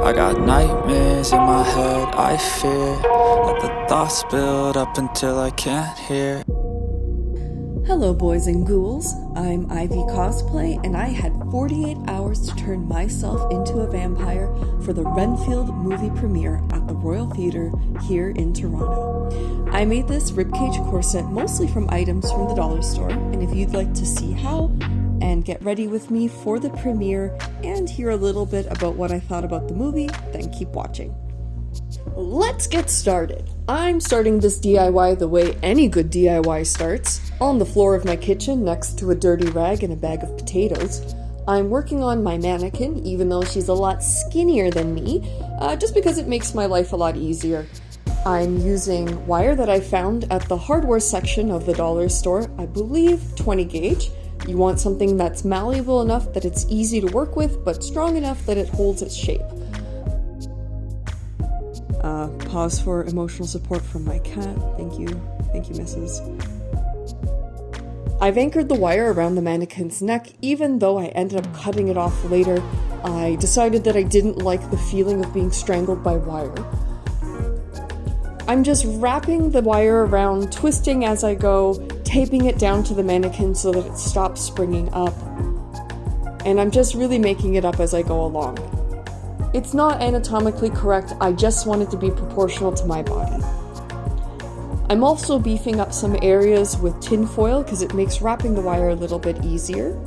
I got nightmares in my head, I fear. Let the thoughts build up until I can't hear. Hello boys and ghouls, I'm Ivy Cosplay, and I had 48 hours to turn myself into a vampire for the Renfield movie premiere at the Royal Theatre here in Toronto. I made this Ribcage corset mostly from items from the dollar store, and if you'd like to see how and get ready with me for the premiere and hear a little bit about what I thought about the movie, then keep watching. Let's get started. I'm starting this DIY the way any good DIY starts, on the floor of my kitchen next to a dirty rag and a bag of potatoes. I'm working on my mannequin, even though she's a lot skinnier than me, just because it makes my life a lot easier. I'm using wire that I found at the hardware section of the dollar store, I believe 20 gauge. You want something that's malleable enough that it's easy to work with, but strong enough that it holds its shape. Pause for emotional support from my cat. Thank you, Mrs. I've anchored the wire around the mannequin's neck, even though I ended up cutting it off later. I decided that I didn't like the feeling of being strangled by wire. I'm just wrapping the wire around, twisting as I go, taping it down to the mannequin so that it stops springing up. And I'm just really making it up as I go along. It's not anatomically correct, I just want it to be proportional to my body. I'm also beefing up some areas with tin foil because it makes wrapping the wire a little bit easier.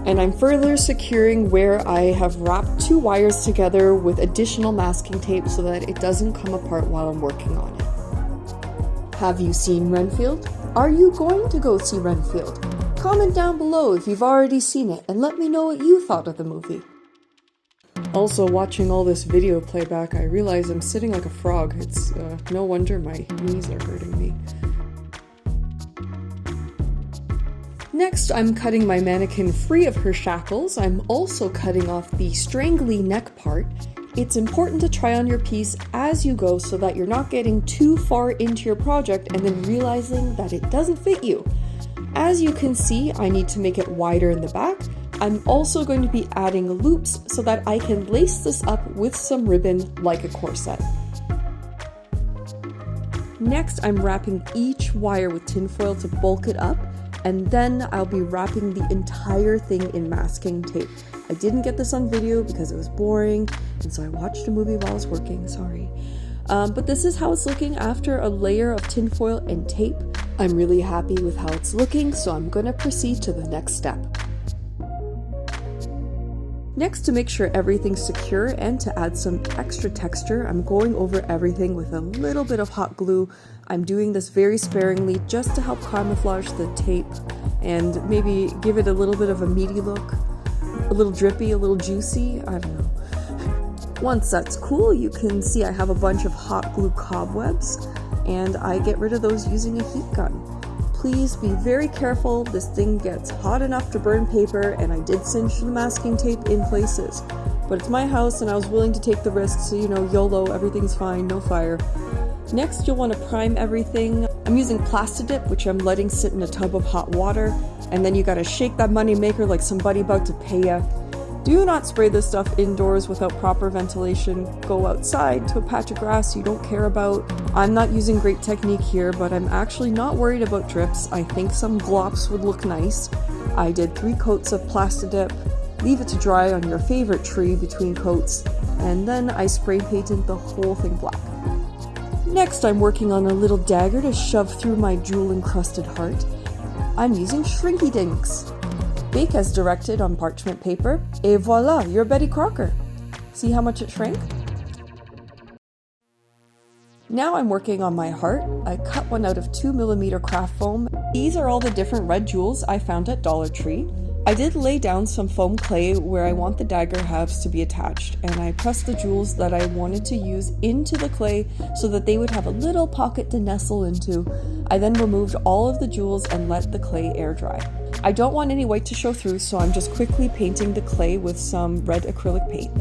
And I'm further securing where I have wrapped two wires together with additional masking tape so that it doesn't come apart while I'm working on it. Have you seen Renfield? Are you going to go see Renfield? Comment down below if you've already seen it and let me know what you thought of the movie. Also, watching all this video playback, I realize I'm sitting like a frog. It's no wonder my knees are hurting me. Next, I'm cutting my mannequin free of her shackles. I'm also cutting off the strangly neck part. It's important to try on your piece as you go so that you're not getting too far into your project and then realizing that it doesn't fit you. As you can see, I need to make it wider in the back. I'm also going to be adding loops so that I can lace this up with some ribbon like a corset. Next, I'm wrapping each wire with tinfoil to bulk it up, and then I'll be wrapping the entire thing in masking tape. I didn't get this on video because it was boring, and so I watched a movie while I was working, sorry. But this is how it's looking after a layer of tinfoil and tape. I'm really happy with how it's looking, so I'm going to proceed to the next step. Next, to make sure everything's secure and to add some extra texture, I'm going over everything with a little bit of hot glue. I'm doing this very sparingly just to help camouflage the tape and maybe give it a little bit of a meaty look. A little drippy, a little juicy, I don't know. Once that's cool, you can see I have a bunch of hot glue cobwebs, and I get rid of those using a heat gun. Please be very careful, this thing gets hot enough to burn paper, and I did cinch the masking tape in places. But it's my house and I was willing to take the risk, so YOLO, everything's fine, no fire. Next, you'll want to prime everything. I'm using Plastidip, which I'm letting sit in a tub of hot water, and then you gotta shake that money maker like somebody about to pay ya. Do not spray this stuff indoors without proper ventilation. Go outside to a patch of grass you don't care about. I'm not using great technique here, but I'm actually not worried about drips. I think some glops would look nice. I did 3 coats of Plastidip. Leave it to dry on your favorite tree between coats, and then I spray painted the whole thing black. Next, I'm working on a little dagger to shove through my jewel-encrusted heart. I'm using Shrinky Dinks. Bake as directed on parchment paper, et voila, you're Betty Crocker. See how much it shrank? Now I'm working on my heart. I cut one out of 2mm craft foam. These are all the different red jewels I found at Dollar Tree. I did lay down some foam clay where I want the dagger halves to be attached, and I pressed the jewels that I wanted to use into the clay so that they would have a little pocket to nestle into. I then removed all of the jewels and let the clay air dry. I don't want any white to show through, so I'm just quickly painting the clay with some red acrylic paint.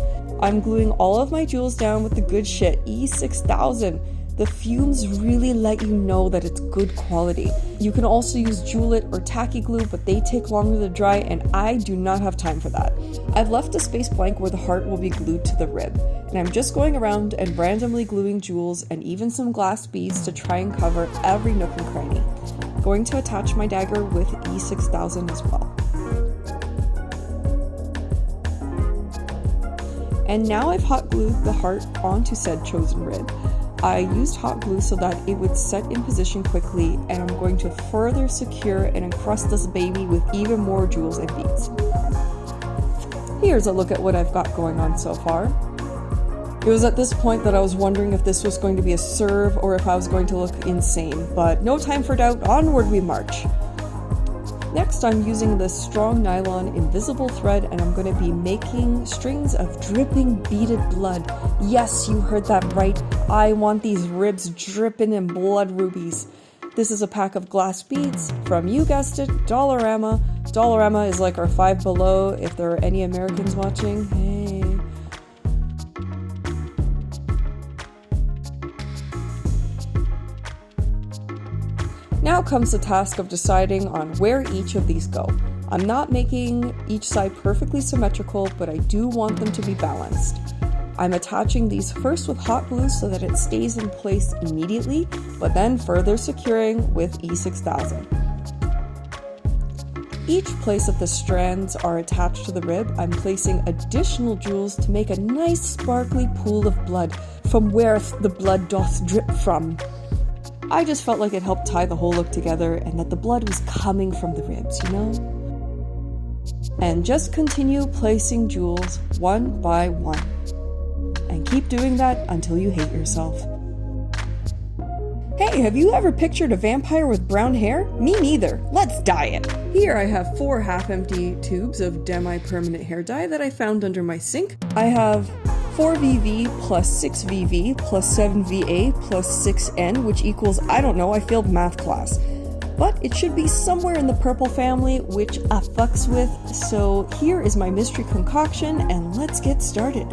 I'm gluing all of my jewels down with the good shit E6000. The fumes really let you know that it's good quality. You can also use Julep or tacky glue, but they take longer to dry, and I do not have time for that. I've left a space blank where the heart will be glued to the rib, and I'm just going around and randomly gluing jewels and even some glass beads to try and cover every nook and cranny. Going to attach my dagger with E6000 as well. And now I've hot glued the heart onto said chosen rib. I used hot glue so that it would set in position quickly, and I'm going to further secure and encrust this baby with even more jewels and beads. Here's a look at what I've got going on so far. It was at this point that I was wondering if this was going to be a serve or if I was going to look insane, but no time for doubt, onward we march. Next, I'm using this strong nylon invisible thread, and I'm going to be making strings of dripping beaded blood. Yes, you heard that right. I want these ribs dripping in blood rubies. This is a pack of glass beads from, you guessed it, Dollarama. Dollarama is like our Five Below if there are any Americans watching. Hey. Now comes the task of deciding on where each of these go. I'm not making each side perfectly symmetrical, but I do want them to be balanced. I'm attaching these first with hot glue so that it stays in place immediately, but then further securing with E6000. Each place that the strands are attached to the rib, I'm placing additional jewels to make a nice sparkly pool of blood from where the blood doth drip from. I just felt like it helped tie the whole look together and that the blood was coming from the ribs, you know? And just continue placing jewels one by one. And keep doing that until you hate yourself. Hey, have you ever pictured a vampire with brown hair? Me neither. Let's dye it. Here I have 4 half-empty tubes of demi-permanent hair dye that I found under my sink. I have 4VV plus 6VV plus 7VA plus 6N, which equals, I don't know, I failed math class. But it should be somewhere in the purple family, which I fucks with, so here is my mystery concoction, and let's get started.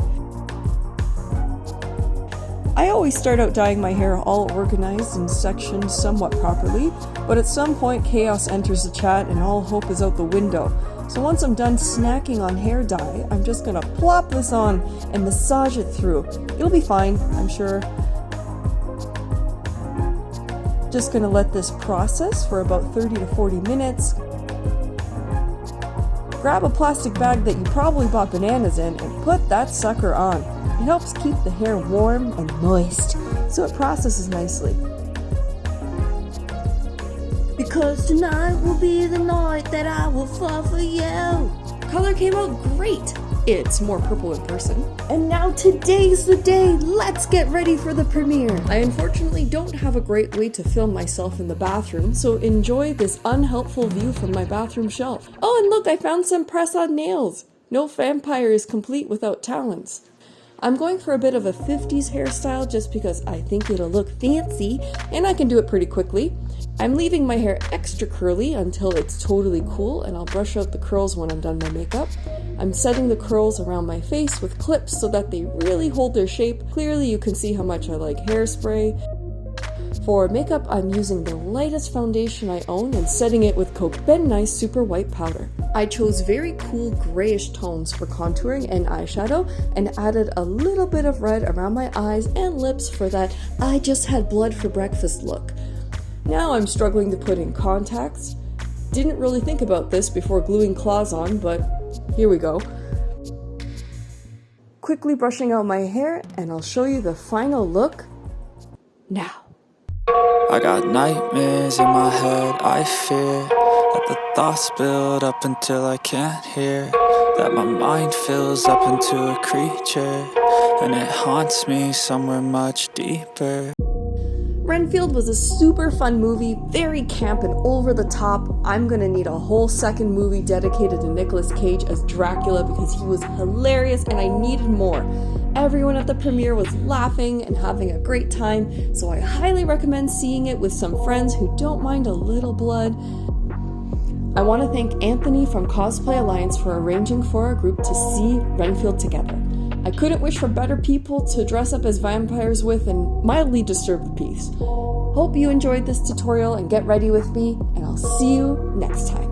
I always start out dyeing my hair all organized and sectioned somewhat properly, but at some point chaos enters the chat and all hope is out the window. So once I'm done snacking on hair dye, I'm just gonna plop this on and massage it through. It'll be fine, I'm sure. Just gonna let this process for about 30 to 40 minutes. Grab a plastic bag that you probably bought bananas in and put that sucker on. It helps keep the hair warm and moist, so it processes nicely. Because tonight will be the night that I will fall for you. Color came out great. It's more purple in person. And now today's the day. Let's get ready for the premiere. I unfortunately don't have a great way to film myself in the bathroom, so enjoy this unhelpful view from my bathroom shelf. Oh, and look, I found some press-on nails. No vampire is complete without talons. I'm going for a bit of a 50s hairstyle just because I think it'll look fancy, and I can do it pretty quickly. I'm leaving my hair extra curly until it's totally cool, and I'll brush out the curls when I'm done my makeup. I'm setting the curls around my face with clips so that they really hold their shape. Clearly you can see how much I like hairspray. For makeup, I'm using the lightest foundation I own and setting it with Coke Ben Nice Super White Powder. I chose very cool grayish tones for contouring and eyeshadow and added a little bit of red around my eyes and lips for that I just had blood for breakfast look. Now I'm struggling to put in contacts. Didn't really think about this before gluing claws on, but here we go. Quickly brushing out my hair, and I'll show you the final look now. I got nightmares in my head, I fear that the thoughts build up until I can't hear, that my mind fills up into a creature, and it haunts me somewhere much deeper. Renfield was a super fun movie, very camp and over the top. I'm gonna need a whole second movie dedicated to Nicolas Cage as Dracula because he was hilarious and I needed more. Everyone at the premiere was laughing and having a great time, so I highly recommend seeing it with some friends who don't mind a little blood. I want to thank Anthony from Cosplay Alliance for arranging for our group to see Renfield together. I couldn't wish for better people to dress up as vampires with and mildly disturb the peace. Hope you enjoyed this tutorial and get ready with me, and I'll see you next time.